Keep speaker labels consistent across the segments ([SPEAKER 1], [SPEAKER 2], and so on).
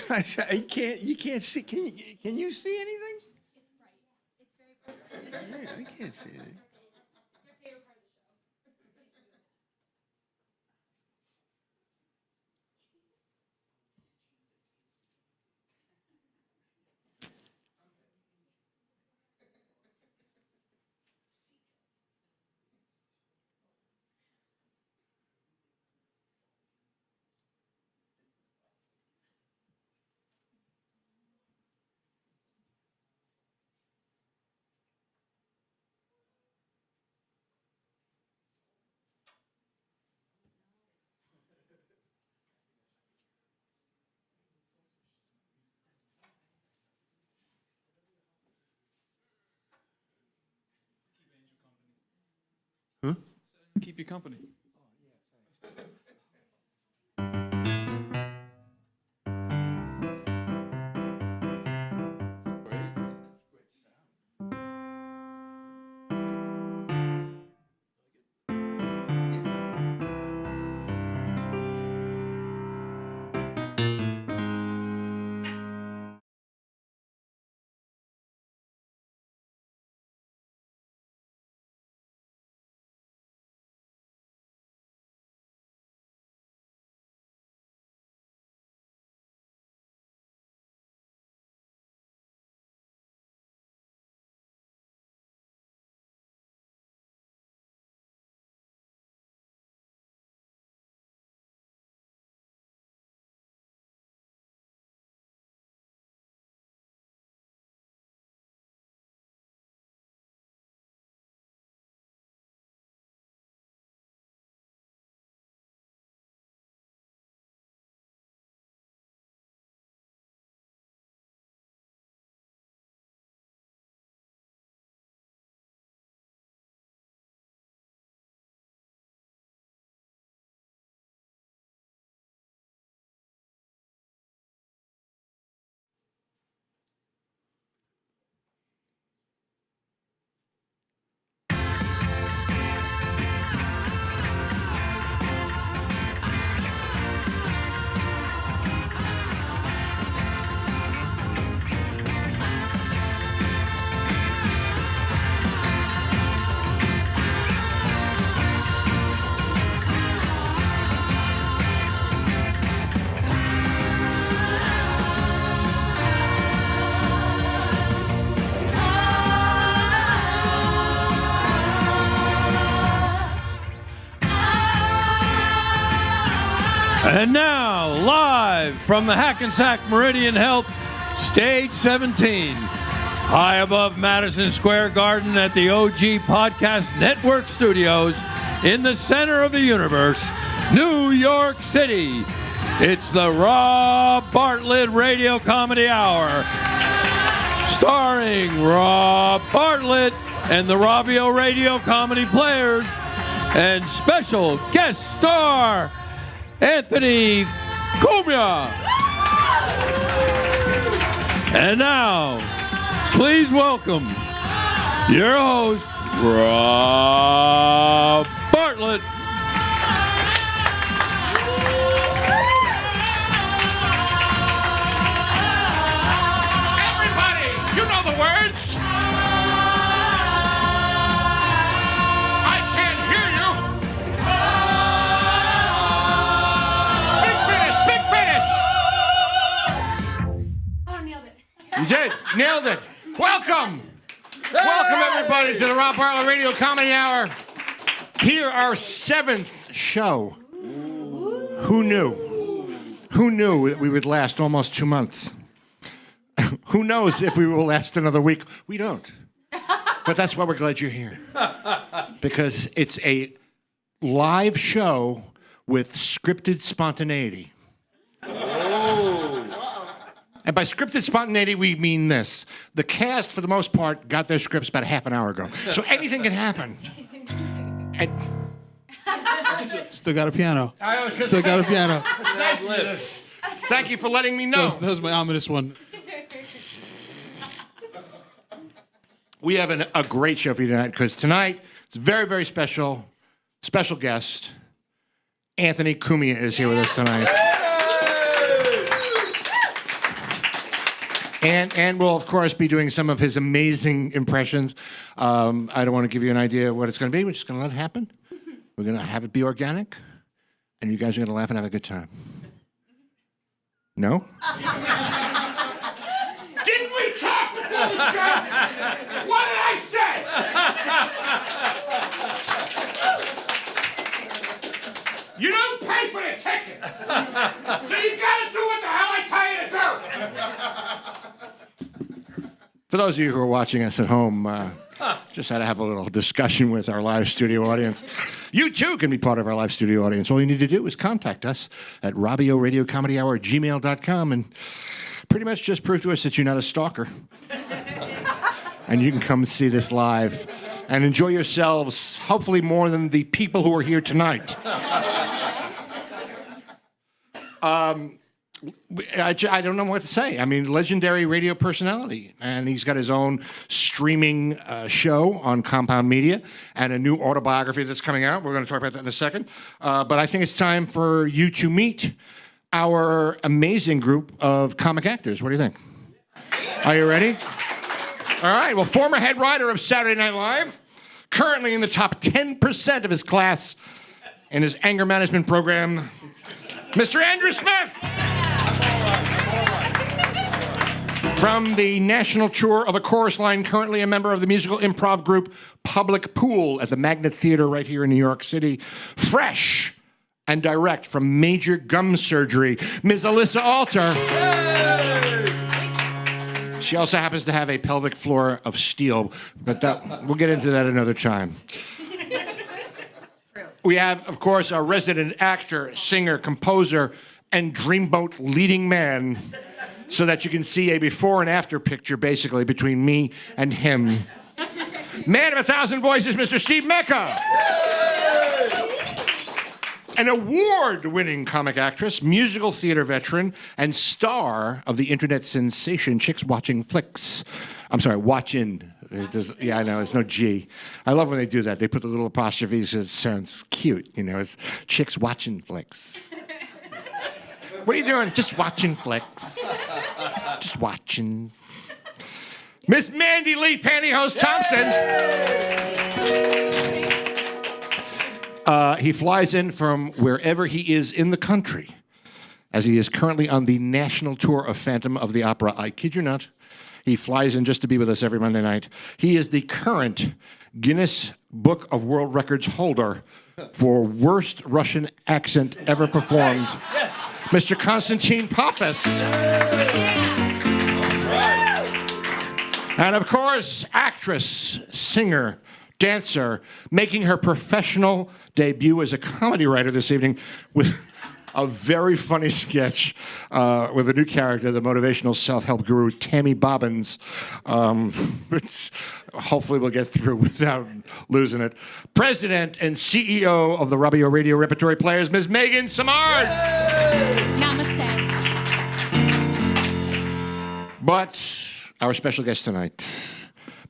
[SPEAKER 1] You can't see. Can you see anything?
[SPEAKER 2] It's bright. It's very bright.
[SPEAKER 1] I can't see anything.
[SPEAKER 2] It's your favorite part of the show.
[SPEAKER 1] Huh?
[SPEAKER 3] Keep you company.
[SPEAKER 4] And now, live from the Hackensack Meridian Health, Stage 17, high above Madison Square Garden at the OG Podcast Network Studios in the center of the universe, New York City. It's the Rob Bartlett Radio Comedy Hour, starring Rob Bartlett and the Robbio Radio Comedy Players, and special guest star Anthony Cumia. And now, please welcome your host, Rob Bartlett.
[SPEAKER 5] Everybody, you know the words. I can't hear you. Big finish.
[SPEAKER 2] Oh, nailed it.
[SPEAKER 5] You did. Nailed it. Welcome. Welcome, everybody, to the Rob Bartlett Radio Comedy Hour. Here, our 7th show. Who knew? Who knew that we would last almost 2 months? Who knows if we will last another week? We don't. But that's why we're glad you're here. Because it's a live show with scripted spontaneity. And by scripted spontaneity, we mean this. The cast, for the most part, got their scripts about half an hour ago. So anything can happen. And
[SPEAKER 3] Still got a piano.
[SPEAKER 5] Still
[SPEAKER 3] got a piano.
[SPEAKER 5] Thank you for letting me know.
[SPEAKER 3] That was my ominous one.
[SPEAKER 5] We have a great show for you tonight, because tonight it's a very, very special guest. Anthony Cumia is here with us tonight. And we'll, of course, be doing some of his amazing impressions. I don't want to give you an idea of what it's going to be. We're just going to let it happen. We're going to have it be organic. And you guys are going to laugh and have a good time. No? Didn't we talk before the show? What did I say? You don't pay for the tickets. So you got to do what the hell I tell you to do. For those of you who are watching us at home, just had to have a little discussion with our live studio audience. You, too, can be part of our live studio audience. All you need to do is contact us at RobbioRadioComedyHour@gmail.com and pretty much just prove to us that you're not a stalker. And you can come see this live and enjoy yourselves, hopefully more than the people who are here tonight. I don't know what to say. I mean, legendary radio personality. And he's got his own streaming show on Compound Media and a new autobiography that's coming out. We're going to talk about that in a second. But I think it's time for you to meet our amazing group of comic actors. What do you think? Are you ready? All right. Well, former head writer of Saturday Night Live, currently in the top 10% of his class in his anger management program, Mr. Andrew Smith. From the national tour of A Chorus Line, currently a member of the musical improv group Public Pool at the Magnet Theater right here in New York City. Fresh and direct from major gum surgery, Ms. Alyssa Alter. Yay! She also happens to have a pelvic floor of steel, but we'll get into that another time. We have, of course, our resident actor, singer, composer, and Dreamboat leading man, so that you can see a before and after picture, basically, between me and him. Man of 1,000 voices, Mr. Steve Mecca. An award-winning comic actress, musical theater veteran, and star of the internet sensation Chicks Watching Flicks. I'm sorry, Watchin'. Yeah, I know, there's no G. I love when they do that. They put the little apostrophes, it sounds cute, you know, it's Chicks Watching Flicks. What are you doing? Just watching flicks. Just watching. Miss Mandy Lee Pantyhose Thompson. He flies in from wherever he is in the country, as he is currently on the national tour of Phantom of the Opera. I kid you not. He flies in just to be with us every Monday night. He is the current Guinness Book of World Records holder for worst Russian accent ever performed. Yes. Mr. Konstantin Pappas. And of course, actress, singer, dancer, making her professional debut as a comedy writer this evening with a very funny sketch with a new character, the motivational self-help guru, Tammy Bobbins. Which hopefully we'll get through without losing it. President and CEO of the Robbio Radio Repertory Players, Ms. Megan Samard.
[SPEAKER 2] Namaste.
[SPEAKER 5] But our special guest tonight,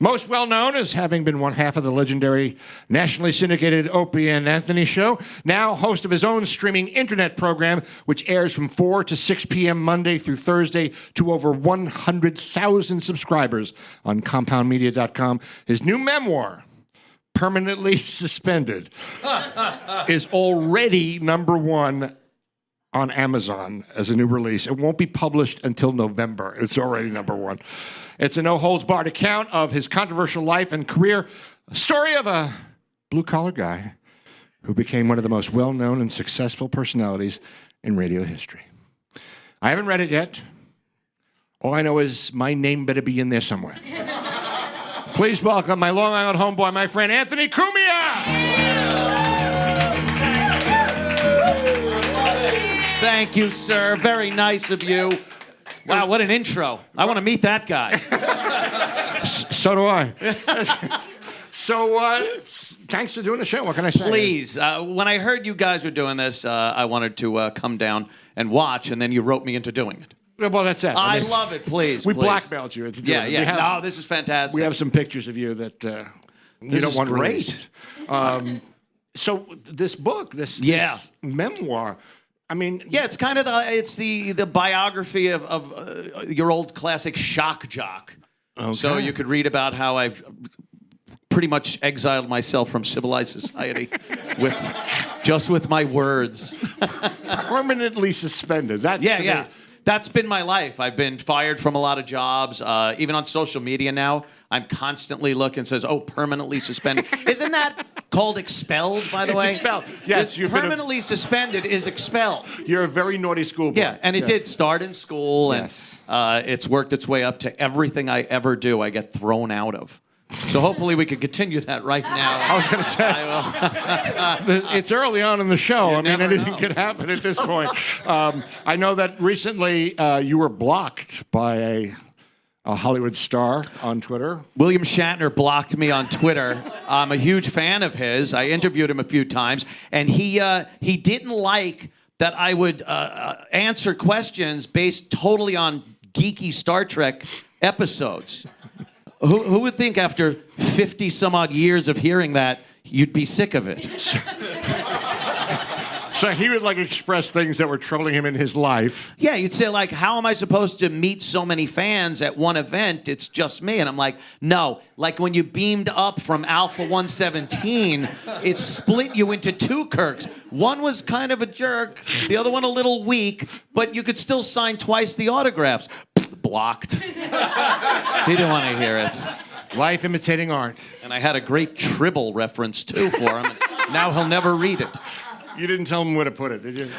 [SPEAKER 5] most well-known as having been one half of the legendary nationally syndicated Opie and Anthony show, now host of his own streaming internet program, which airs from 4 to 6 p.m. Monday through Thursday to over 100,000 subscribers on compoundmedia.com. His new memoir, Permanently Suspended, is already #1 on Amazon as a new release. It won't be published until November. It's already #1. It's a no-holds-barred account of his controversial life and career, a story of a blue-collar guy who became one of the most well-known and successful personalities in radio history. I haven't read it yet. All I know is my name better be in there somewhere. Please welcome my Long Island homeboy, my friend Anthony Cumia!
[SPEAKER 6] Thank you, sir. Very nice of you. Wow, what an intro. I want to meet that guy.
[SPEAKER 5] So do I. So, thanks for doing the show. What can I say?
[SPEAKER 6] Please. When I heard you guys were doing this, I wanted to come down and watch, and then you roped me into doing it.
[SPEAKER 5] Well, that's it.
[SPEAKER 6] I love it. Please,
[SPEAKER 5] we
[SPEAKER 6] please.
[SPEAKER 5] blackmailed you into doing it.
[SPEAKER 6] Yeah. No, this is fantastic.
[SPEAKER 5] We have some pictures of you that you don't want
[SPEAKER 6] great.
[SPEAKER 5] released. So this book, this memoir, I mean,
[SPEAKER 6] Yeah, it's kind of the biography of your old classic shock jock.
[SPEAKER 5] Okay.
[SPEAKER 6] So you could read about how I've pretty much exiled myself from civilized society with my words.
[SPEAKER 5] permanently suspended. That's
[SPEAKER 6] Yeah. That's been my life. I've been fired from a lot of jobs. Even on social media now, I'm constantly looking. Says, "Oh, permanently suspended." Isn't that called expelled? By the way,
[SPEAKER 5] It's expelled. Yes, you've been
[SPEAKER 6] permanently suspended is expelled.
[SPEAKER 5] You're a very naughty schoolboy.
[SPEAKER 6] Yeah, and it did start in school, and it's worked its way up to everything I ever do. I get thrown out of. So hopefully we could continue that right now.
[SPEAKER 5] I was going to say, it's early on in the show. I mean, anything could happen at this point. I know that recently you were blocked by a Hollywood star on Twitter.
[SPEAKER 6] William Shatner blocked me on Twitter. I'm a huge fan of his. I interviewed him a few times, and he didn't like that I would answer questions based totally on geeky Star Trek episodes. Who would think after 50 some odd years of hearing that you'd be sick of it?
[SPEAKER 5] So he would express things that were troubling him in his life.
[SPEAKER 6] Yeah, you'd say how am I supposed to meet so many fans at one event? It's just me. And I'm like, no. Like when you beamed up from Alpha 117, it split you into two Kirks. One was kind of a jerk, the other one a little weak, but you could still sign twice the autographs. Blocked. He didn't want to hear it.
[SPEAKER 5] Life imitating art.
[SPEAKER 6] And I had a great Tribble reference, too, for him. Now he'll never read it.
[SPEAKER 5] You didn't tell him where to put it, did you?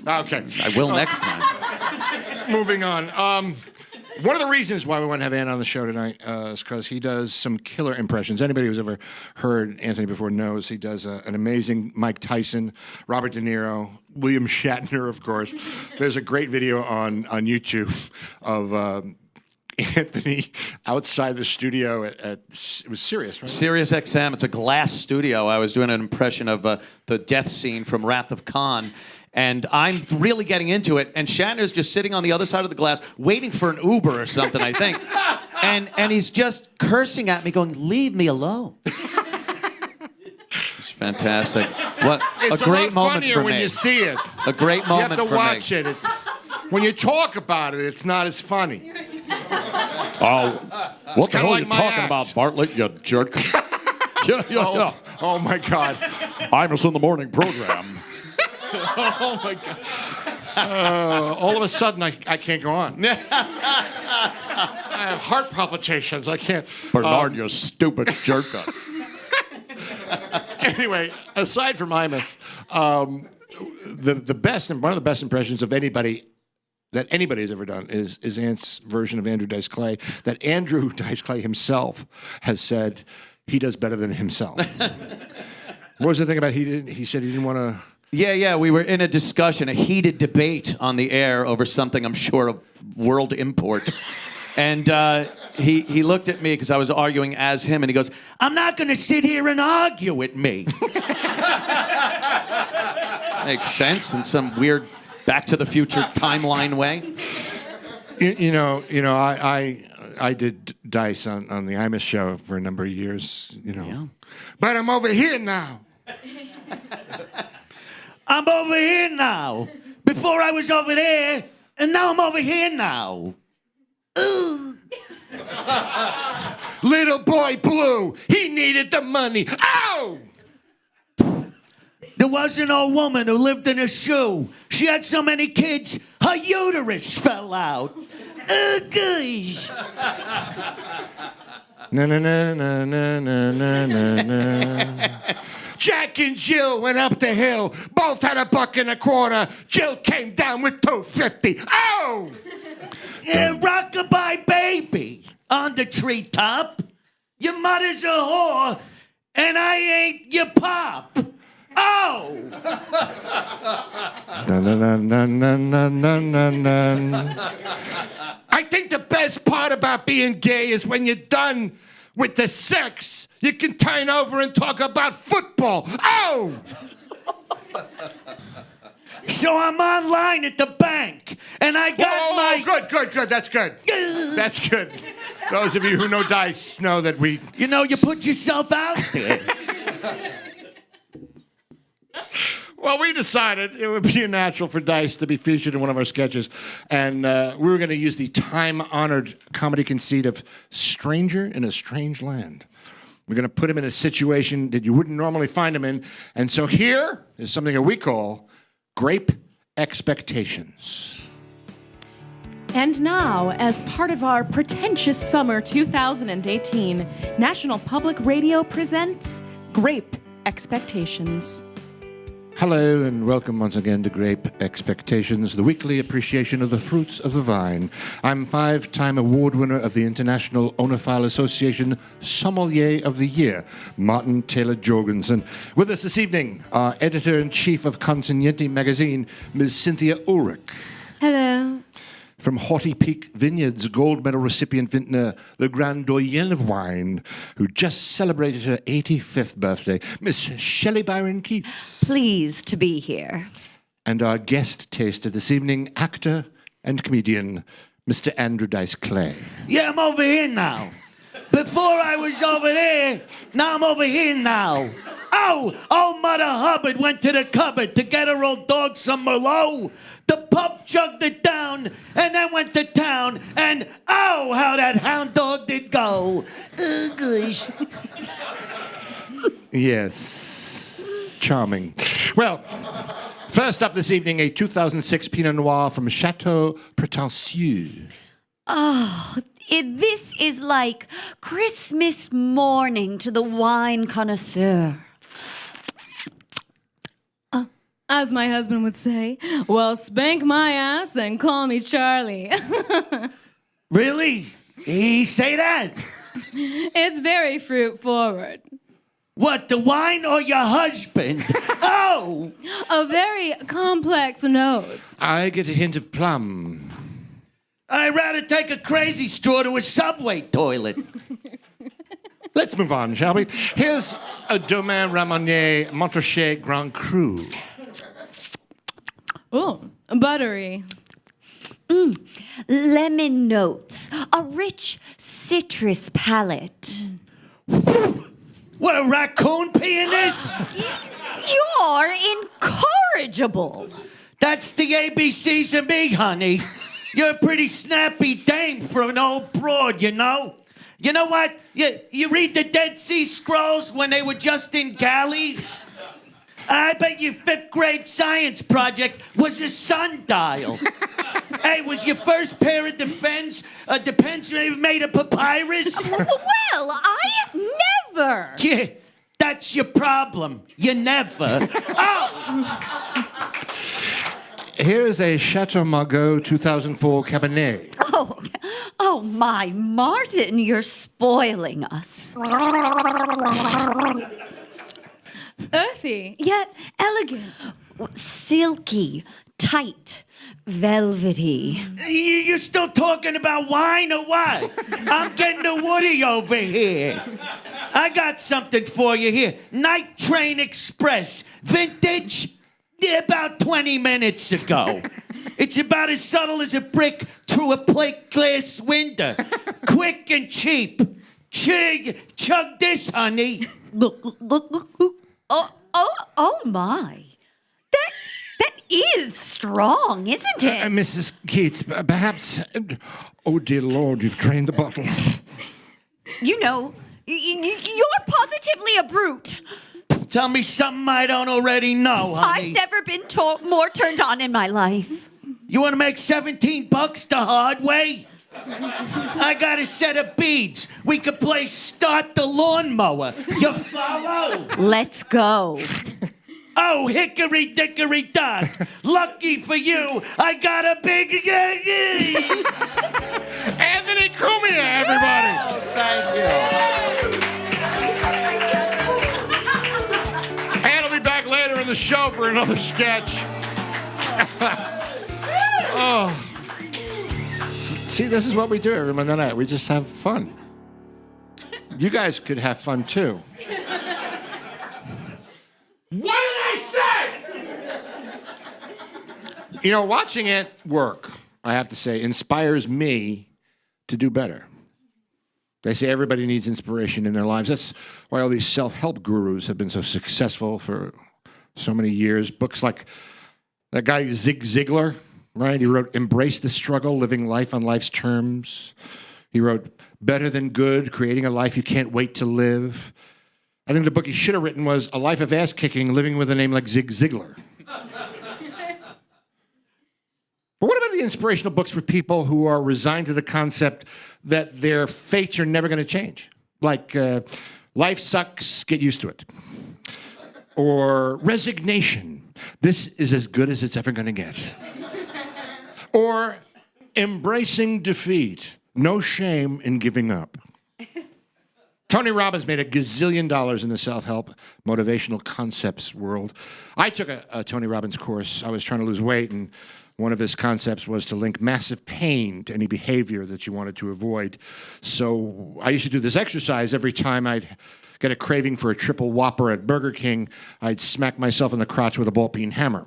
[SPEAKER 5] Okay.
[SPEAKER 6] I will next time.
[SPEAKER 5] Moving on. One of the reasons why we want to have Ann on the show tonight is because he does some killer impressions. Anybody who's ever heard Anthony before knows he does an amazing Mike Tyson, Robert De Niro, William Shatner, of course. There's a great video on YouTube of Anthony outside the studio at it was Sirius, right?
[SPEAKER 6] Sirius XM. It's a glass studio. I was doing an impression of the death scene from Wrath of Khan. And I'm really getting into it. And Shatner's just sitting on the other side of the glass, waiting for an Uber or something, I think. And he's just cursing at me, going, "Leave me alone." It's fantastic. What
[SPEAKER 5] It's
[SPEAKER 6] a great
[SPEAKER 5] lot
[SPEAKER 6] moment
[SPEAKER 5] funnier
[SPEAKER 6] for
[SPEAKER 5] when
[SPEAKER 6] me.
[SPEAKER 5] you see it.
[SPEAKER 6] A great moment
[SPEAKER 5] You have to
[SPEAKER 6] for
[SPEAKER 5] watch
[SPEAKER 6] me.
[SPEAKER 5] it. It's when you talk about it, it's not as funny.
[SPEAKER 4] Oh, what the
[SPEAKER 5] kinda
[SPEAKER 4] hell
[SPEAKER 5] like
[SPEAKER 4] are you
[SPEAKER 5] my
[SPEAKER 4] talking
[SPEAKER 5] act.
[SPEAKER 4] about, Bartlett, you jerk? Yeah.
[SPEAKER 5] Oh my God.
[SPEAKER 4] Imus in the morning program.
[SPEAKER 3] Oh my God.
[SPEAKER 5] All of a sudden, I can't go on. I have heart palpitations. I can't.
[SPEAKER 4] Bernard, you stupid jerk.
[SPEAKER 5] Anyway, aside from Imus, the best and one of the best impressions of anybody that anybody has ever done is Ant's version of Andrew Dice Clay. That Andrew Dice Clay himself has said he does better than himself. What was the thing about he said he didn't want to.
[SPEAKER 6] Yeah, we were in a discussion, a heated debate on the air over something I'm sure of world import. And he looked at me because I was arguing as him, and he goes, "I'm not going to sit here and argue with me." Makes sense in some weird Back to the Future timeline way.
[SPEAKER 5] I did Dice on the Imus show for a number of years,
[SPEAKER 6] Yeah.
[SPEAKER 5] But I'm over here now.
[SPEAKER 6] I'm over here now. Before I was over there, and now I'm over here now. Ooh.
[SPEAKER 5] Little boy Blue, he needed the money. Ow!
[SPEAKER 6] There was an old woman who lived in a shoe. She had so many kids, her uterus fell out. Oh, gosh.
[SPEAKER 5] Na na na na na na na na. Jack and Jill went up the hill. Both had $1.25. Jill came down with $2.50. Oh!
[SPEAKER 6] Yeah, rockabye baby on the treetop. Your mother's a whore, and I ain't your pop. Oh!
[SPEAKER 5] Na na na na na na na na. I think the best part about being gay is when you're done with the sex, you can turn over and talk about football. Oh!
[SPEAKER 6] So I'm online at the bank, and I got my...
[SPEAKER 5] Good. That's good. That's good. Those of you who know Dice know that we...
[SPEAKER 6] You put yourself out there.
[SPEAKER 5] Well, we decided it would be natural for Dice to be featured in one of our sketches, and we were going to use the time-honored comedy conceit of stranger in a strange land. We're going to put him in a situation that you wouldn't normally find him in, and so here is something that we call grape expectations.
[SPEAKER 7] And now, as part of our pretentious summer 2018, National Public Radio presents Grape Expectations.
[SPEAKER 5] Hello and welcome once again to Grape Expectations, the weekly appreciation of the fruits of the vine. I'm 5-time award winner of the International Oenophile Association Sommelier of the Year, Martin Taylor Jorgensen. With us this evening, our editor-in-chief of Consigliente magazine, Ms. Cynthia Ulrich.
[SPEAKER 2] Hello.
[SPEAKER 5] From Haughty Peak Vineyards, gold medal recipient vintner, the grand doyenne of wine, who just celebrated her 85th birthday, Miss Shelley Byron Keats.
[SPEAKER 2] Pleased to be here.
[SPEAKER 5] And our guest taster this evening, actor and comedian, Mr. Andrew Dice Clay.
[SPEAKER 6] Yeah, I'm over here now. Before I was over there, now I'm over here now. Oh, old Mother Hubbard went to the cupboard to get her old dog some Merlot. The pup chugged it down and then went to town. And oh, how that hound dog did go. Gosh.
[SPEAKER 5] Yes, charming. Well, first up this evening, a 2006 Pinot Noir from Chateau Prétentieux.
[SPEAKER 8] Oh, this is like Christmas morning to the wine connoisseur.
[SPEAKER 7] As my husband would say, well, spank my ass and call me Charlie.
[SPEAKER 6] Really? He say that?
[SPEAKER 7] It's very fruit forward.
[SPEAKER 6] What, the wine or your husband? Oh!
[SPEAKER 7] A very complex nose.
[SPEAKER 5] I get a hint of plum.
[SPEAKER 6] I'd rather take a crazy straw to a subway toilet.
[SPEAKER 5] Let's move on, shall we? Here's a Domaine Ramonier Montrachet Grand Cru.
[SPEAKER 7] Oh, buttery.
[SPEAKER 8] Lemon notes, a rich citrus palate.
[SPEAKER 6] What, a raccoon peeing this?
[SPEAKER 8] You're incorrigible.
[SPEAKER 6] That's the ABCs of me, honey. You're a pretty snappy dame for an old broad, you know? You know what? You read the Dead Sea Scrolls when they were just in galleys? I bet your 5th grade science project was a sundial. Hey, was your first pair of depends made of papyrus?
[SPEAKER 8] Well, I never.
[SPEAKER 6] Yeah, that's your problem. You never. Oh!
[SPEAKER 5] Here's a Chateau Margaux 2004 Cabernet.
[SPEAKER 8] Oh, my Martin, you're spoiling us.
[SPEAKER 7] Earthy, yet elegant.
[SPEAKER 8] Silky, tight, velvety.
[SPEAKER 6] You still talking about wine or what? I'm getting the Woody over here. I got something for you here. Night Train Express. Vintage. Yeah, about 20 minutes ago. It's about as subtle as a brick through a plate glass window. Quick and cheap. Chug this, honey.
[SPEAKER 8] Look. Oh my. That is strong, isn't it?
[SPEAKER 5] Mrs. Keats, perhaps... oh, dear Lord, you've drained the bottle.
[SPEAKER 8] You know, you're positively a brute.
[SPEAKER 6] Tell me something I don't already know, honey.
[SPEAKER 8] I've never been more turned on in my life.
[SPEAKER 6] You want to make $17 the hard way? I got a set of beads. We could play Start the Lawnmower. You follow?
[SPEAKER 8] Let's go.
[SPEAKER 6] Oh, hickory dickory dock. Lucky for you, I got a big
[SPEAKER 5] Anthony Cumia, everybody!
[SPEAKER 6] Oh, thank you.
[SPEAKER 5] And I'll be back later in the show for another sketch. Oh. See, this is what we do every Monday night. We just have fun. You guys could have fun, too. What did I say? You know, watching it work, I have to say, inspires me to do better. They say everybody needs inspiration in their lives. That's why all these self-help gurus have been so successful for so many years. Books like that guy Zig Ziglar, right? He wrote Embrace the Struggle, Living Life on Life's Terms. He wrote Better Than Good, Creating a Life You Can't Wait to Live. I think the book he should have written was A Life of Ass Kicking, Living with a Name like Zig Ziglar. But what about the inspirational books for people who are resigned to the concept that their fates are never going to change? Like Life Sucks, Get Used to It. Or Resignation, This is as good as it's ever going to get. Or Embracing Defeat, No Shame in Giving Up. Tony Robbins made $1 gazillion in the self-help motivational concepts world. I took a Tony Robbins course. I was trying to lose weight, and one of his concepts was to link massive pain to any behavior that you wanted to avoid. So I used to do this exercise every time I'd get a craving for a triple Whopper at Burger King. I'd smack myself in the crotch with a ball-peen hammer.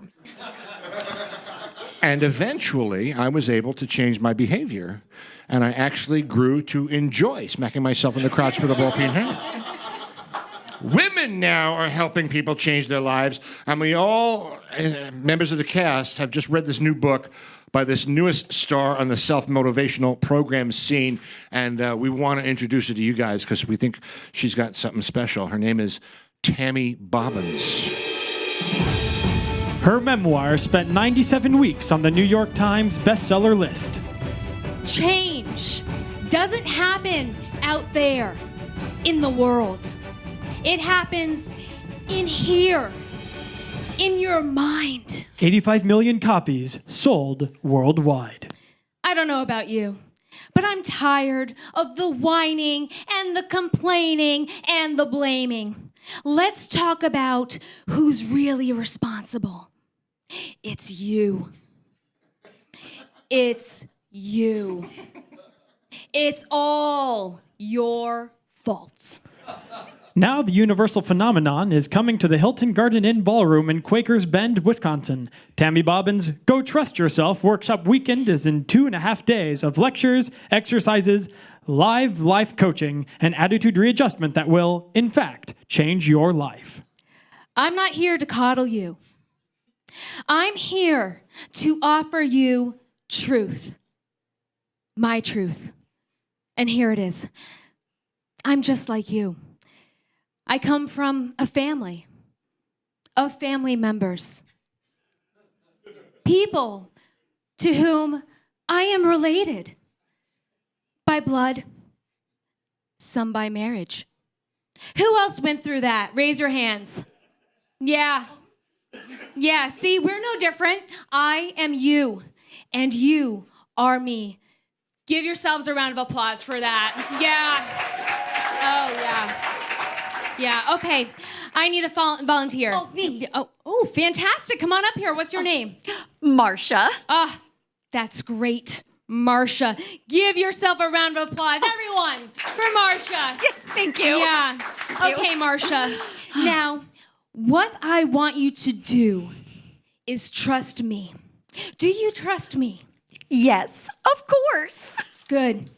[SPEAKER 5] And eventually, I was able to change my behavior, and I actually grew to enjoy smacking myself in the crotch with a ball-peen hammer. Women now are helping people change their lives, and we all, members of the cast, have just read this new book by this newest star on the self-motivational program scene, and we want to introduce her to you guys because we think she's got something special. Her name is Tammy Bobbins.
[SPEAKER 9] Her memoir spent 97 weeks on the New York Times bestseller list.
[SPEAKER 7] Change doesn't happen out there in the world. It happens in here, in your mind.
[SPEAKER 9] 85 million copies sold worldwide.
[SPEAKER 7] I don't know about you, but I'm tired of the whining and the complaining and the blaming. Let's talk about who's really responsible. It's you. It's you. It's all your fault.
[SPEAKER 9] Now the universal phenomenon is coming to the Hilton Garden Inn Ballroom in Quakers Bend, Wisconsin. Tammy Bobbins' Go Trust Yourself workshop weekend is in 2.5 days of lectures, exercises, live life coaching, and attitude readjustment that will, in fact, change your life.
[SPEAKER 7] I'm not here to coddle you. I'm here to offer you truth. My truth. And here it is. I'm just like you. I come from a family of family members. People to whom I am related by blood, some by marriage. Who else went through that? Raise your hands. Yeah. Yeah, see, we're no different. I am you, and you are me. Give yourselves a round of applause for that. Yeah. Oh, yeah. Yeah, okay. I need a volunteer.
[SPEAKER 8] Oh, me.
[SPEAKER 7] Oh, fantastic. Come on up here. What's your name?
[SPEAKER 8] Marsha.
[SPEAKER 7] Ah, that's great. Marsha. Give yourself a round of applause, everyone, for Marsha.
[SPEAKER 8] Thank you.
[SPEAKER 7] Yeah. Okay, Marsha. Now, what I want you to do is trust me. Do you trust me?
[SPEAKER 8] Yes, of course.
[SPEAKER 7] Good.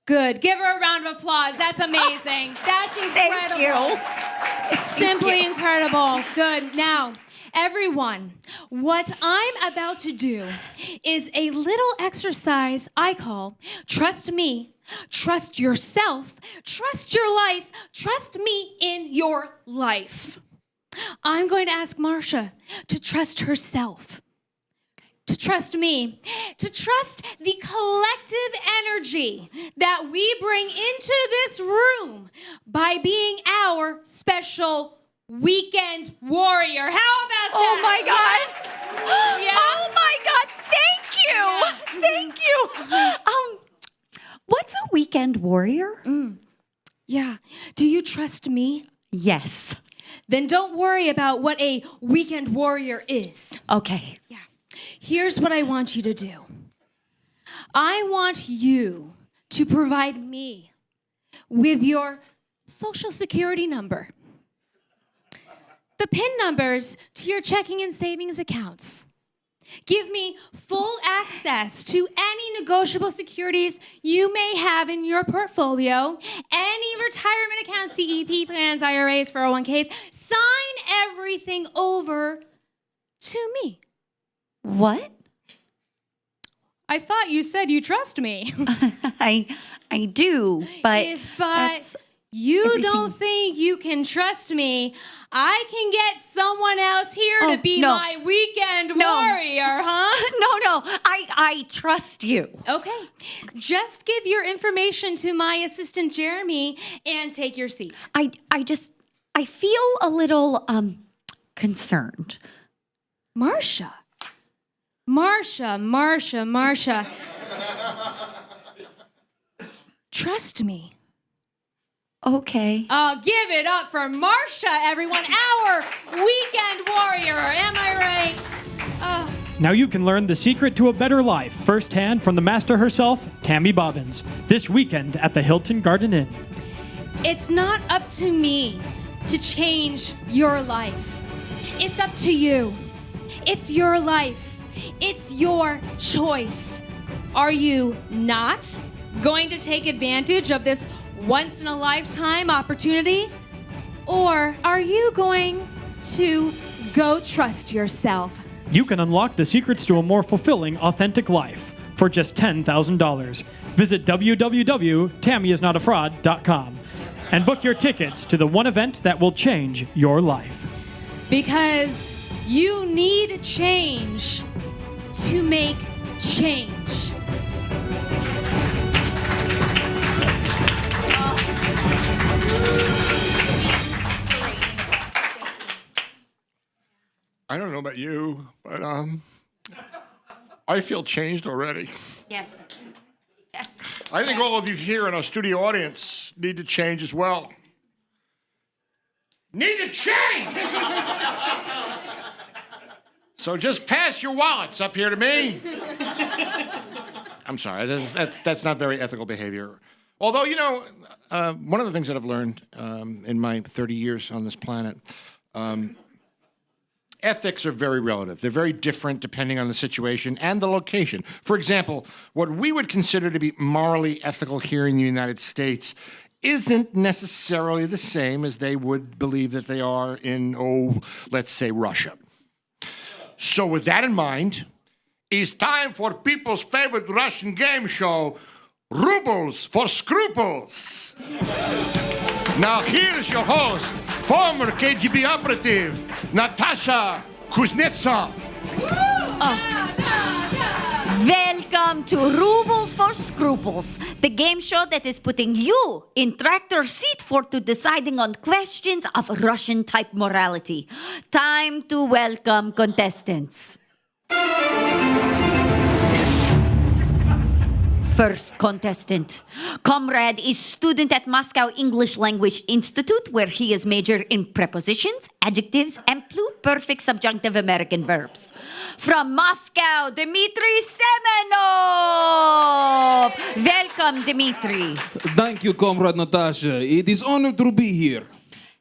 [SPEAKER 7] Good. Give her a round of applause. That's amazing. That's incredible.
[SPEAKER 8] Thank you.
[SPEAKER 7] Simply incredible. Good. Now, everyone, what I'm about to do is a little exercise I call Trust Me, Trust Yourself, Trust Your Life, Trust Me in Your Life. I'm going to ask Marsha to trust herself, to trust me, to trust the collective energy that we bring into this room by being our special weekend warrior. How about that?
[SPEAKER 8] Oh my God.
[SPEAKER 7] Yeah.
[SPEAKER 8] Oh my God. Thank you. Thank you. What's a weekend warrior?
[SPEAKER 7] Yeah. Do you trust me?
[SPEAKER 8] Yes.
[SPEAKER 7] Then don't worry about what a weekend warrior is.
[SPEAKER 8] Okay.
[SPEAKER 7] Yeah. Here's what I want you to do. I want you to provide me with your social security number, the PIN numbers to your checking and savings accounts, Give me full access to any negotiable securities you may have in your portfolio, any retirement accounts, CEP plans, IRAs, 401ks. Sign everything over to me.
[SPEAKER 8] What?
[SPEAKER 7] I thought you said you trust me.
[SPEAKER 8] I do, but
[SPEAKER 7] If
[SPEAKER 8] that's
[SPEAKER 7] you
[SPEAKER 8] everything.
[SPEAKER 7] don't think you can trust me, I can get someone else here
[SPEAKER 8] Oh,
[SPEAKER 7] to be
[SPEAKER 8] no.
[SPEAKER 7] my weekend
[SPEAKER 8] No.
[SPEAKER 7] warrior, huh?
[SPEAKER 8] No, I trust you.
[SPEAKER 7] Okay. Just give your information to my assistant Jeremy and take your seat.
[SPEAKER 8] I feel a little concerned.
[SPEAKER 7] Marcia. Trust me.
[SPEAKER 8] Okay.
[SPEAKER 7] Give it up for Marcia, everyone. Our weekend warrior. Am I right?
[SPEAKER 9] Now you can learn the secret to a better life firsthand from the master herself, Tammy Bobbins, this weekend at the Hilton Garden Inn.
[SPEAKER 7] It's not up to me to change your life. It's up to you. It's your life. It's your choice. Are you not going to take advantage of this once-in-a-lifetime opportunity? Or are you going to go trust yourself?
[SPEAKER 9] You can unlock the secrets to a more fulfilling, authentic life for just $10,000. Visit www.tammyisnotafraud.com and book your tickets to the one event that will change your life.
[SPEAKER 7] Because you need change to make change.
[SPEAKER 5] I don't know about you, but I feel changed already.
[SPEAKER 8] Yes.
[SPEAKER 5] I think all of you here in our studio audience need to change as well. Need to change! So just pass your wallets up here to me. I'm sorry, that's not very ethical behavior. Although, you know, one of the things that I've learned in my 30 years on this planet, ethics are very relative. They're very different depending on the situation and the location. For example, what we would consider to be morally ethical here in the United States isn't necessarily the same as they would believe that they are in, let's say Russia. So with that in mind, it's time for people's favorite Russian game show, Rubles for Scruples. Now here's your host, former KGB operative, Natasha Kuznetsov.
[SPEAKER 8] Welcome to Rubles for Scruples, the game show that is putting you in tractor seat to deciding on questions of Russian-type morality. Time to welcome contestants. First contestant. Comrade is student at Moscow English Language Institute, where he is majored in prepositions, adjectives, and pluperfect subjunctive American verbs. From Moscow, Dmitry Semenov! Welcome, Dmitry.
[SPEAKER 10] Thank you, Comrade Natasha. It is honored to be here.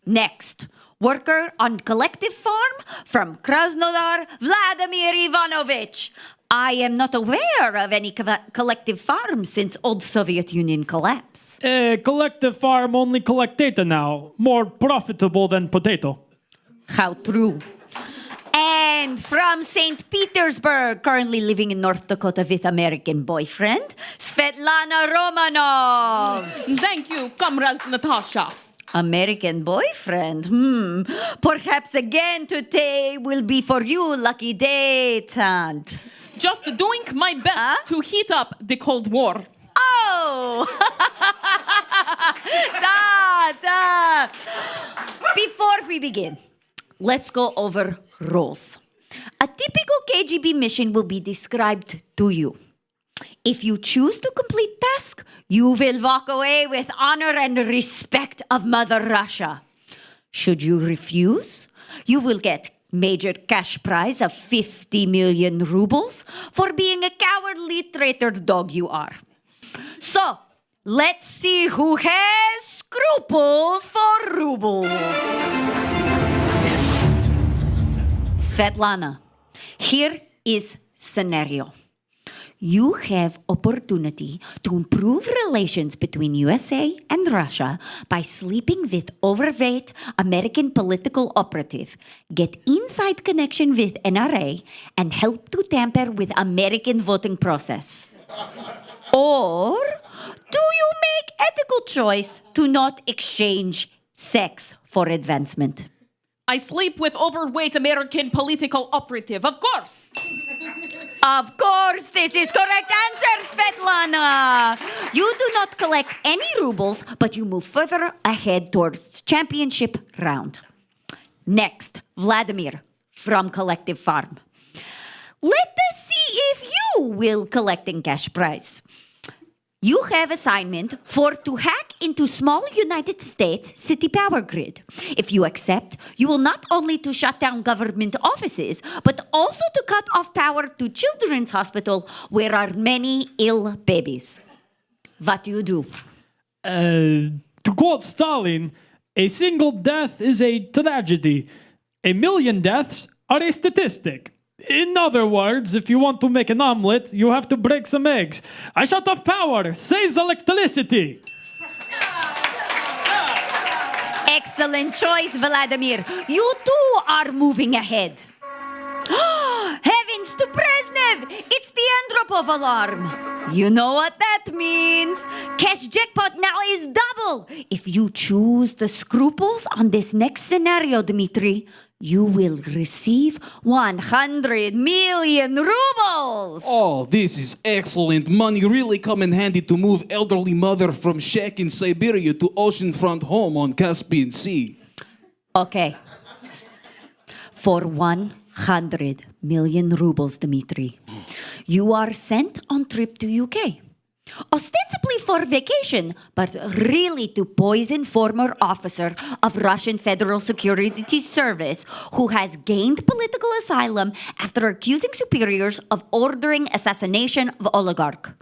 [SPEAKER 8] Next, worker on collective farm from Krasnodar, Vladimir Ivanovich. I am not aware of any collective farms since old Soviet Union collapse.
[SPEAKER 9] Collective farm only collect data now. More profitable than potato.
[SPEAKER 8] How true. And from St. Petersburg, currently living in North Dakota with American boyfriend, Svetlana Romanov.
[SPEAKER 11] Thank you, Comrade Natasha.
[SPEAKER 8] American boyfriend? Perhaps again today will be for you, lucky date-aunt.
[SPEAKER 11] Just doing my best to heat up the Cold War.
[SPEAKER 8] Oh! Da. Before we begin, let's go over rules. A typical KGB mission will be described to you. If you choose to complete task, you will walk away with honor and respect of Mother Russia. Should you refuse, you will get major cash prize of 50 million rubles for being a cowardly traitor dog you are. So, let's see who has scruples for rubles. Svetlana, here is scenario. You have opportunity to improve relations between USA and Russia by sleeping with overweight American political operative, get inside connection with NRA, and help to tamper with American voting process. Or do you make ethical choice to not exchange sex for advancement?
[SPEAKER 11] I sleep with overweight American political operative, of course.
[SPEAKER 8] Of course, this is correct answer, Svetlana. You do not collect any rubles, but you move further ahead towards championship round. Next, Vladimir from Collective Farm. Let us see if you will collecting cash prize. You have assignment for to hack into small United States city power grid. If you accept, you will not only to shut down government offices, but also to cut off power to children's hospital where are many ill babies. What do you do?
[SPEAKER 9] To quote Stalin, a single death is a tragedy. 1 million deaths are a statistic. In other words, if you want to make an omelet, you have to break some eggs. I shut off power, saves electricity.
[SPEAKER 8] Excellent choice, Vladimir. You too are moving ahead. Heavens to Brezhnev! It's the Andropov alarm. You know what that means. Cash jackpot now is double. If you choose the scruples on this next scenario, Dmitry, you will receive 100 million rubles.
[SPEAKER 10] Oh, this is excellent. Money really come in handy to move elderly mother from shack in Siberia to oceanfront home on Caspian Sea.
[SPEAKER 8] Okay. For 100 million rubles, Dmitry, you are sent on trip to UK. Ostensibly for vacation, but really to poison former officer of Russian Federal Security Service who has gained political asylum after accusing superiors of ordering assassination of oligarch.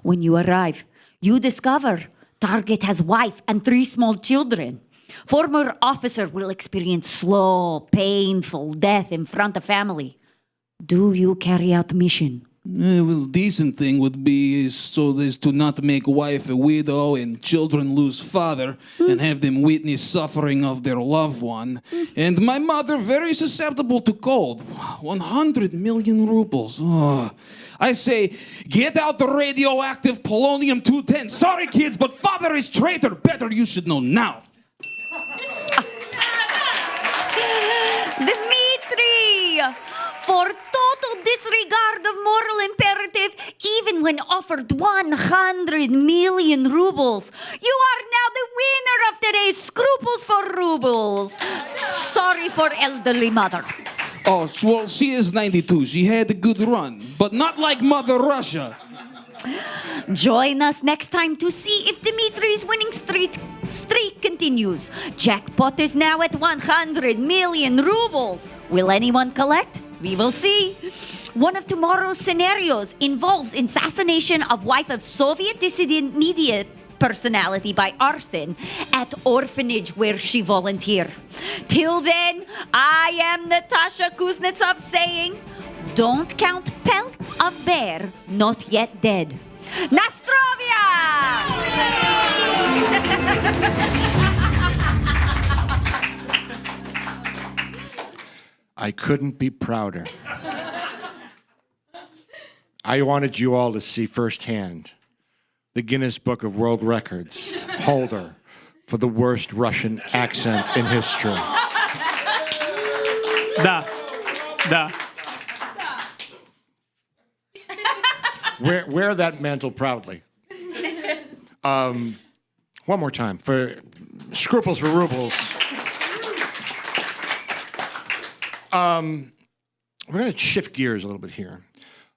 [SPEAKER 8] When you arrive, you discover target has wife and 3 small children. Former officer will experience slow, painful death in front of family. Do you carry out mission?
[SPEAKER 10] Well, decent thing would be so as to not make wife a widow and children lose father and have them witness suffering of their loved one. And my mother very susceptible to cold. 100 million rubles. Oh. I say, get out the radioactive polonium-210. Sorry, kids, but father is traitor. Better you should know now.
[SPEAKER 8] Dmitry! For total disregard of moral imperative, even when offered 100 million rubles, you are now the winner of today's Scruples for Rubles. Sorry for elderly mother.
[SPEAKER 10] Oh, well, she is 92. She had a good run, but not like Mother Russia.
[SPEAKER 8] Join us next time to see if Dmitry's winning streak continues. Jackpot is now at 100 million rubles. Will anyone collect? We will see. One of tomorrow's scenarios involves assassination of wife of Soviet dissident media personality by arson at orphanage where she volunteered. Till then, I am Natasha Kuznetsov saying, don't count pelt of bear not yet dead. Nastrovia!
[SPEAKER 5] I couldn't be prouder. I wanted you all to see firsthand the Guinness Book of World Records holder for the worst Russian accent in history.
[SPEAKER 9] Da.
[SPEAKER 5] Wear that mantle proudly. One more time for Scruples for Rubles. We're going to shift gears a little bit here.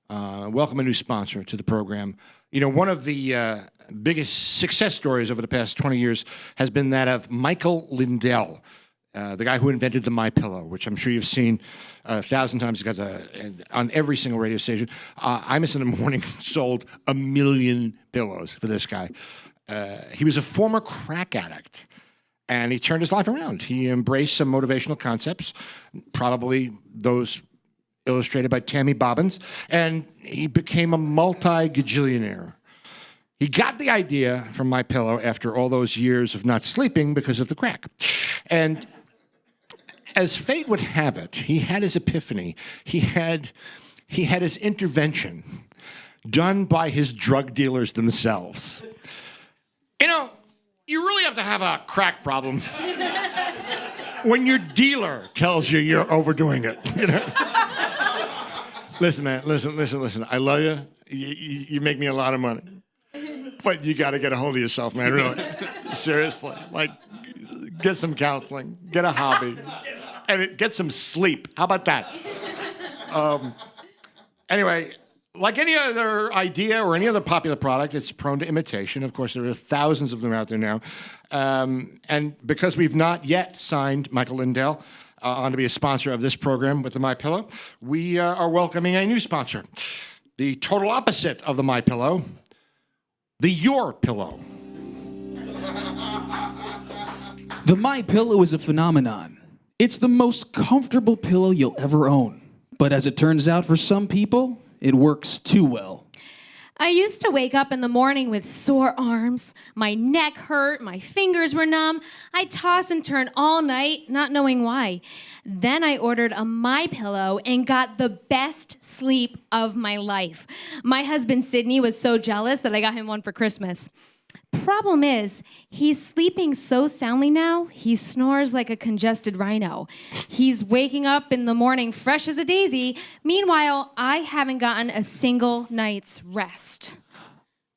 [SPEAKER 5] Welcome a new sponsor to the program. You know, one of the biggest success stories over the past 20 years has been that of Michael Lindell, the guy who invented the MyPillow, which I'm sure you've seen 1,000 times. He's got on every single radio station. Imus in the Morning sold 1 million pillows for this guy. He was a former crack addict. And he turned his life around. He embraced some motivational concepts, probably those illustrated by Tammy Bobbins, and he became a multi-gajillionaire. He got the idea from MyPillow after all those years of not sleeping because of the crack. And as fate would have it, he had his epiphany. He had his intervention done by his drug dealers themselves. You know, you really have to have a crack problem when your dealer tells you you're overdoing it. You know? Listen, man, listen. I love you. You make me a lot of money. But you got to get a hold of yourself, man, really. Seriously. Like, get some counseling, get a hobby, and get some sleep. How about that? Anyway, like any other idea or any other popular product, it's prone to imitation. Of course, there are thousands of them out there now. And because we've not yet signed Michael Lindell on to be a sponsor of this program with the MyPillow, we are welcoming a new sponsor. The total opposite of the MyPillow, the Your Pillow.
[SPEAKER 10] The MyPillow is a phenomenon. It's the most comfortable pillow you'll ever own. But as it turns out for some people, it works too well.
[SPEAKER 7] I used to wake up in the morning with sore arms. My neck hurt, my fingers were numb. I toss and turn all night, not knowing why. Then I ordered a MyPillow and got the best sleep of my life. My husband Sydney was so jealous that I got him one for Christmas. Problem is, he's sleeping so soundly now, he snores like a congested rhino. He's waking up in the morning fresh as a daisy. Meanwhile, I haven't gotten a single night's rest.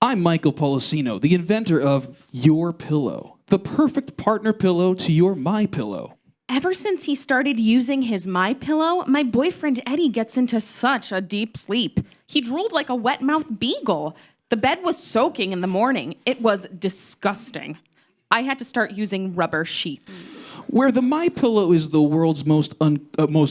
[SPEAKER 10] I'm Michael Polisino, the inventor of Your Pillow, the perfect partner pillow to your MyPillow.
[SPEAKER 11] Ever since he started using his MyPillow, my boyfriend Eddie gets into such a deep sleep. He drooled like a wet-mouthed beagle. The bed was soaking in the morning. It was disgusting. I had to start using rubber sheets.
[SPEAKER 10] Where the MyPillow is the world's most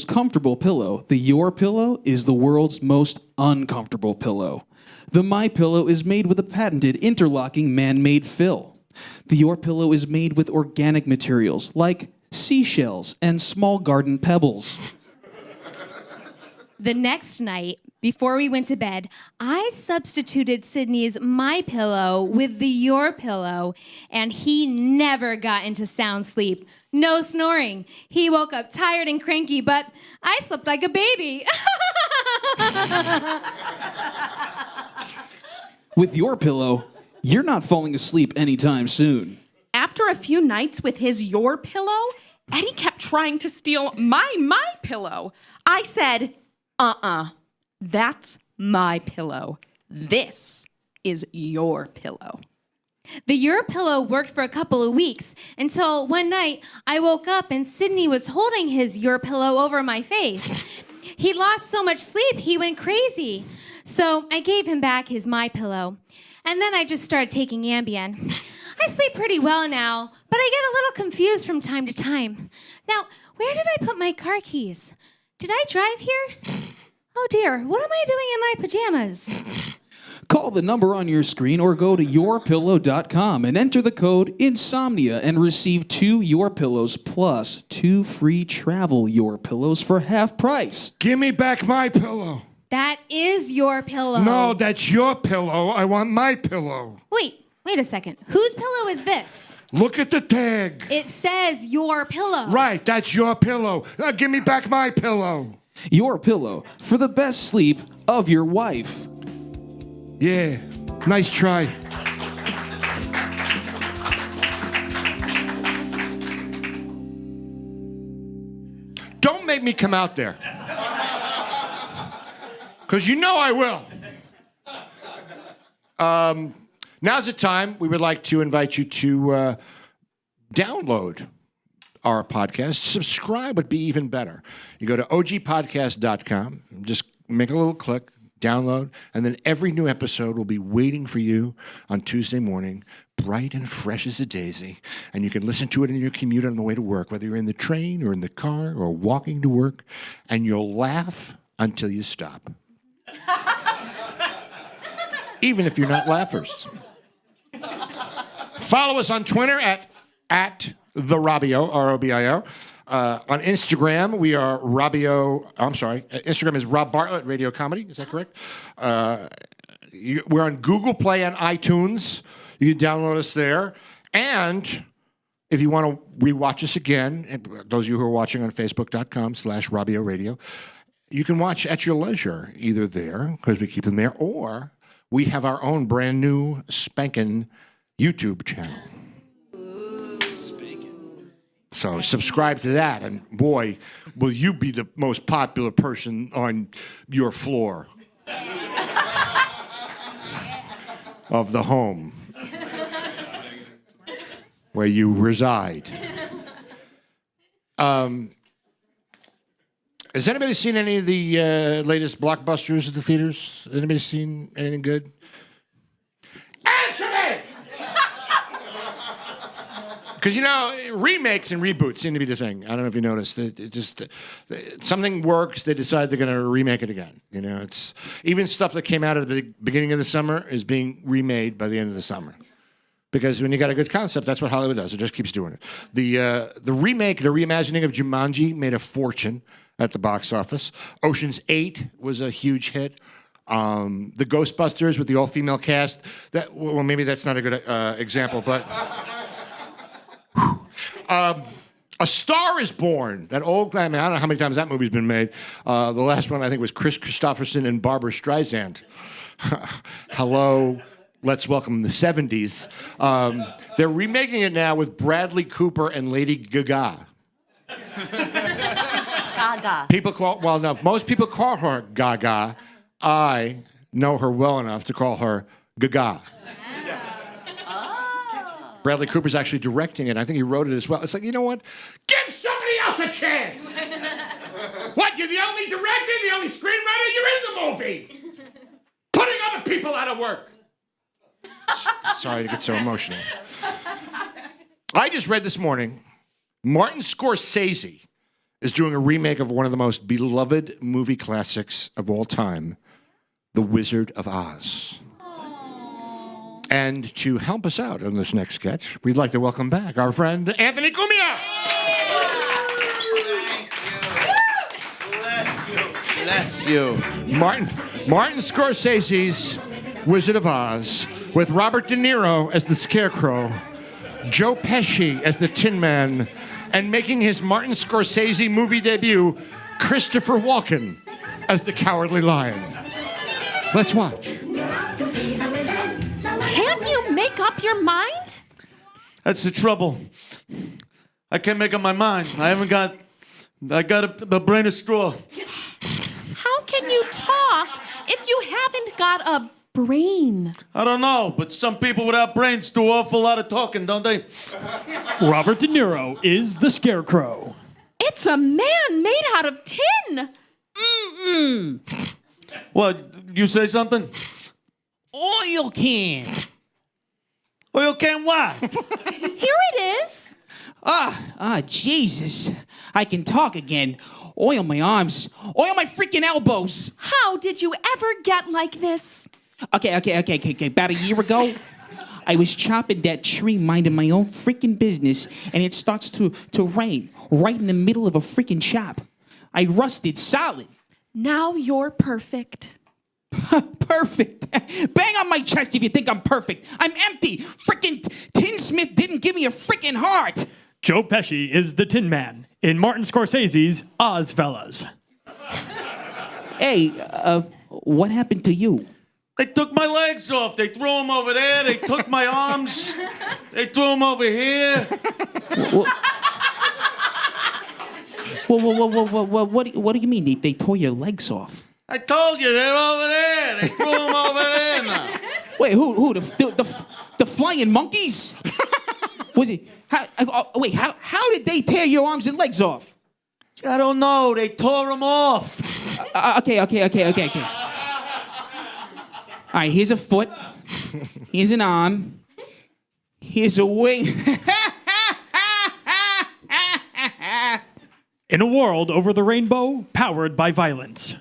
[SPEAKER 10] comfortable pillow, the Your Pillow is the world's most uncomfortable pillow. The MyPillow is made with a patented interlocking man-made fill. The Your Pillow is made with organic materials like seashells and small garden pebbles.
[SPEAKER 7] The next night, before we went to bed, I substituted Sydney's MyPillow with the Your Pillow, and he never got into sound sleep. No snoring. He woke up tired and cranky, but I slept like a baby.
[SPEAKER 10] With Your Pillow, you're not falling asleep anytime soon.
[SPEAKER 11] After a few nights with his Your Pillow, Eddie kept trying to steal my pillow. I said, that's my pillow. This is your pillow.
[SPEAKER 7] The Your Pillow worked for a couple of weeks until one night I woke up and Sydney was holding his Your Pillow over my face. He lost so much sleep, he went crazy. So I gave him back his MyPillow. And then I just started taking Ambien. I sleep pretty well now, but I get a little confused from time to time. Now, where did I put my car keys? Did I drive here? Oh dear, what am I doing in my pajamas?
[SPEAKER 10] Call the number on your screen or go to yourpillow.com and enter the code INSOMNIA and receive 2 Your Pillows plus 2 free travel Your Pillows for half price.
[SPEAKER 5] Give me back my pillow.
[SPEAKER 7] That is Your Pillow.
[SPEAKER 5] No, that's your pillow. I want my pillow.
[SPEAKER 7] Wait a second. Whose pillow is this?
[SPEAKER 5] Look at the tag.
[SPEAKER 7] It says Your Pillow.
[SPEAKER 5] Right, that's your pillow. Now give me back my pillow.
[SPEAKER 10] Your Pillow for the best sleep of your wife.
[SPEAKER 5] Yeah, nice try. Don't make me come out there. Because you know I will. Now's the time we would like to invite you to download our podcast. Subscribe would be even better. You go to ogpodcast.com, just make a little click, download, and then every new episode will be waiting for you on Tuesday morning, bright and fresh as a daisy. And you can listen to it in your commute on the way to work, whether you're in the train or in the car or walking to work, and you'll laugh until you stop. Even if you're not laughers. Follow us on Twitter at the Robio, R-O-B-I-O. On Instagram, we are Instagram is Rob Bartlett Radio Comedy. Is that correct? We're on Google Play and iTunes. You can download us there. And if you want to rewatch us again, and those of you who are watching on Facebook.com/Robbio Radio, you can watch at your leisure, either there, because we keep them there, or we have our own brand new spanking YouTube channel. So subscribe to that, and boy, will you be the most popular person on your floor of the home where you reside. Has anybody seen any of the latest blockbusters at the theaters? Anybody seen anything good? Answer me! Because, remakes and reboots seem to be the thing. I don't know if you noticed. Something works, they decide they're going to remake it again. It's even stuff that came out at the beginning of the summer is being remade by the end of the summer. Because when you got a good concept, that's what Hollywood does. It just keeps doing it. The reimagining of Jumanji made a fortune at the box office. Ocean's 8 was a huge hit. The Ghostbusters with the all-female cast. Maybe that's not a good example, but... A Star is Born. That old, I don't know how many times that movie's been made. The last one, I think, was Chris Christopherson and Barbara Streisand. Hello, let's welcome the 70s. They're remaking it now with Bradley Cooper and Lady Gaga.
[SPEAKER 8] Gaga.
[SPEAKER 5] Most people call her Gaga. I know her well enough to call her Gaga. Bradley Cooper's actually directing it. I think he wrote it as well. It's like, you know what? Give somebody else a chance! What, you're the only director, the only screenwriter? You're in the movie! Putting other people out of work! Sorry to get so emotional. I just read this morning, Martin Scorsese is doing a remake of one of the most beloved movie classics of all time, The Wizard of Oz. And to help us out on this next sketch, we'd like to welcome back our friend Anthony Cumia.
[SPEAKER 6] Bless you.
[SPEAKER 5] Martin Scorsese's Wizard of Oz, with Robert De Niro as the Scarecrow, Joe Pesci as the Tin Man, and making his Martin Scorsese movie debut, Christopher Walken as the Cowardly Lion. Let's watch.
[SPEAKER 11] Can't you make up your mind?
[SPEAKER 12] That's the trouble. I can't make up my mind. I got a brain of straw.
[SPEAKER 11] How can you talk if you haven't got a brain?
[SPEAKER 12] I don't know, but some people without brains do an awful lot of talking, don't they?
[SPEAKER 9] Robert De Niro is the Scarecrow.
[SPEAKER 11] It's a man made out of tin.
[SPEAKER 12] What, you say something?
[SPEAKER 13] Oil can.
[SPEAKER 12] Oil can what?
[SPEAKER 11] Here it is.
[SPEAKER 13] Jesus. I can talk again. Oil my arms. Oil my freaking elbows.
[SPEAKER 11] How did you ever get like this?
[SPEAKER 13] Okay. About a year ago, I was chopping that tree, minding my own freaking business, and it starts to rain right in the middle of a freaking chop. I rusted solid.
[SPEAKER 11] Now you're perfect.
[SPEAKER 13] Perfect. Bang on my chest if you think I'm perfect. I'm empty. Freaking Tinsmith didn't give me a freaking heart.
[SPEAKER 9] Joe Pesci is the Tin Man in Martin Scorsese's Ozfellas.
[SPEAKER 13] Hey, what happened to you?
[SPEAKER 12] They took my legs off. They threw them over there. They took my arms. They threw them over here.
[SPEAKER 13] What do you mean? They tore your legs off?
[SPEAKER 12] I told you, they're over there. They threw them over there now.
[SPEAKER 13] Wait, who? The flying monkeys? Was it? How did they tear your arms and legs off?
[SPEAKER 12] I don't know. They tore them off.
[SPEAKER 13] Okay. All right, here's a foot. Here's an arm. Here's a wing.
[SPEAKER 9] In a world over the rainbow, powered by violence.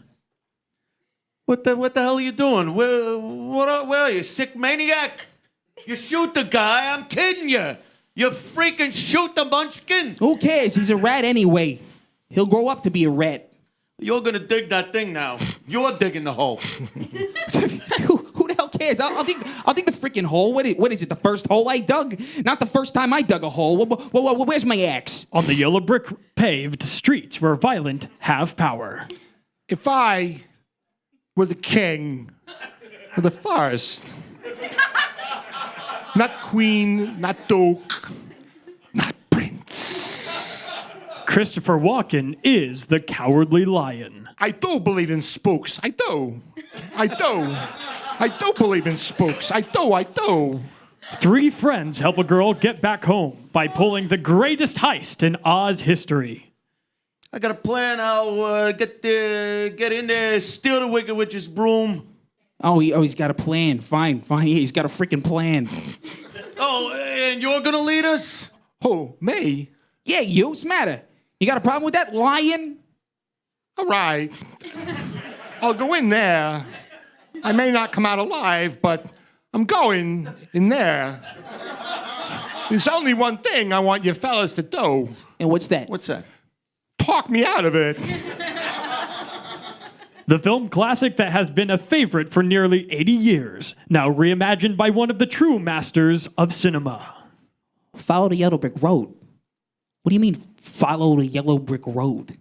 [SPEAKER 12] What the hell are you doing? Where are you, sick maniac? You shoot the guy, I'm kidding you.
[SPEAKER 6] You freaking shoot the munchkin.
[SPEAKER 13] Who cares? He's a rat anyway. He'll grow up to be a rat.
[SPEAKER 6] You're gonna dig that thing now. You're digging the hole.
[SPEAKER 13] Who the hell cares? I'll dig the freaking hole. What is it? The first hole I dug? Not the first time I dug a hole. Where's my axe?
[SPEAKER 9] On the yellow brick paved streets where violent have power.
[SPEAKER 5] If I were the king of the forest, not queen, not duke, not prince.
[SPEAKER 9] Christopher Walken is the Cowardly Lion.
[SPEAKER 5] I do believe in spooks. I do. I do believe in spooks. I do.
[SPEAKER 9] 3 friends help a girl get back home by pulling the greatest heist in Oz history.
[SPEAKER 6] I got a plan. I'll get in there, steal the Wicked Witch's broom.
[SPEAKER 13] He's got a plan. Fine. Yeah, he's got a freaking plan.
[SPEAKER 6] Oh, and you're gonna lead us?
[SPEAKER 5] Who, me?
[SPEAKER 13] Yeah, you. What's the matter? You got a problem with that, lion?
[SPEAKER 5] All right. I'll go in there. I may not come out alive, but I'm going in there. There's only one thing I want you fellas to do.
[SPEAKER 13] And what's that?
[SPEAKER 6] What's that?
[SPEAKER 5] Talk me out of it.
[SPEAKER 9] The film classic that has been a favorite for nearly 80 years, now reimagined by one of the true masters of cinema.
[SPEAKER 13] Follow the yellow brick road. What do you mean, follow the yellow brick road?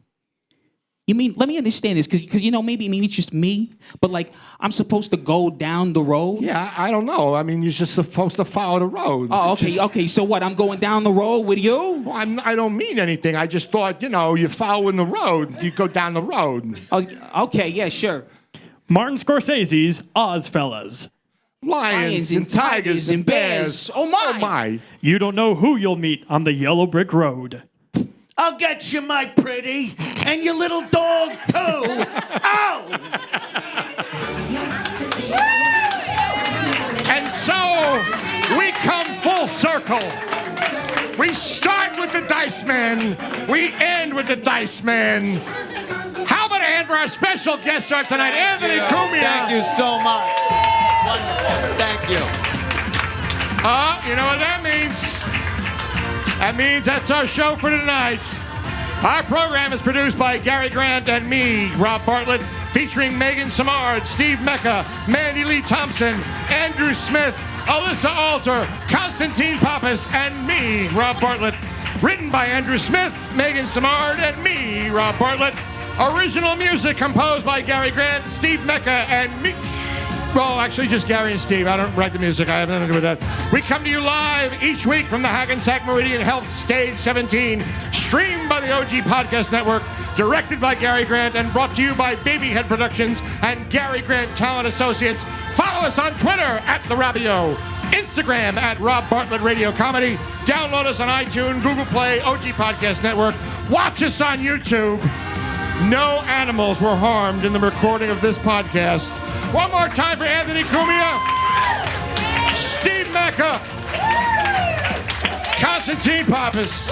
[SPEAKER 13] You mean, let me understand this, because maybe it's just me, but like, I'm supposed to go down the road?
[SPEAKER 5] Yeah, I don't know. I mean, you're just supposed to follow the road.
[SPEAKER 13] Oh, okay, so what, I'm going down the road with you?
[SPEAKER 5] Well, I don't mean anything. I just thought, you're following the road. You go down the road.
[SPEAKER 13] Okay, yeah, sure.
[SPEAKER 9] Martin Scorsese's Ozfellas.
[SPEAKER 5] Lions and tigers and bears.
[SPEAKER 13] Oh my!
[SPEAKER 5] Oh my!
[SPEAKER 9] You don't know who you'll meet on the yellow brick road.
[SPEAKER 6] I'll get you, my pretty, and your little dog, too. Ow!
[SPEAKER 5] And so, we come full circle. We start with the Dice Man. We end with the Dice Man. How about a hand for our special guest star tonight, Anthony Cumia?
[SPEAKER 6] Thank you so much. Wonderful. Thank you.
[SPEAKER 5] You know what that means? That means that's our show for tonight. Our program is produced by Gary Grant and me, Rob Bartlett, featuring Megan Samard, Steve Mecca, Mandy Lee Thompson, Andrew Smith, Alyssa Alter, Constantine Pappas, and me, Rob Bartlett. Written by Andrew Smith, Megan Samard, and me, Rob Bartlett. Original music composed by Gary Grant, Steve Mecca, and me. Well, actually, just Gary and Steve. I don't write the music. I have nothing to do with that. We come to you live each week from the Hackensack Meridian Health Stage 17, streamed by the OG Podcast Network, directed by Gary Grant, and brought to you by Babyhead Productions and Gary Grant Talent Associates. Follow us on Twitter @TheRobbio, Instagram @Rob Bartlett Radio Comedy. Download us on iTunes, Google Play, OG Podcast Network. Watch us on YouTube. No animals were harmed in the recording of this podcast. One more time for Anthony Cumia, Steve Mecca, Constantine Pappas,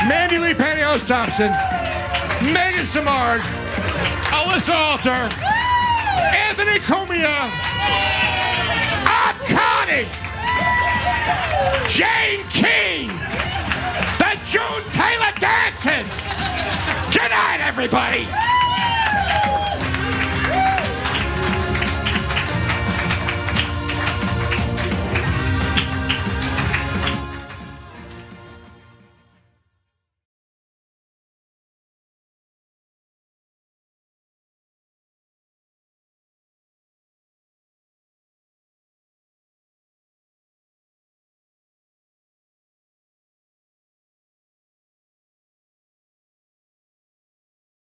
[SPEAKER 5] Mandy Lee Pantyhose Thompson, Megan Samard, Alyssa Alter, Anthony Cumia, Connie, Jane King, the June Taylor dances. Good night, everybody.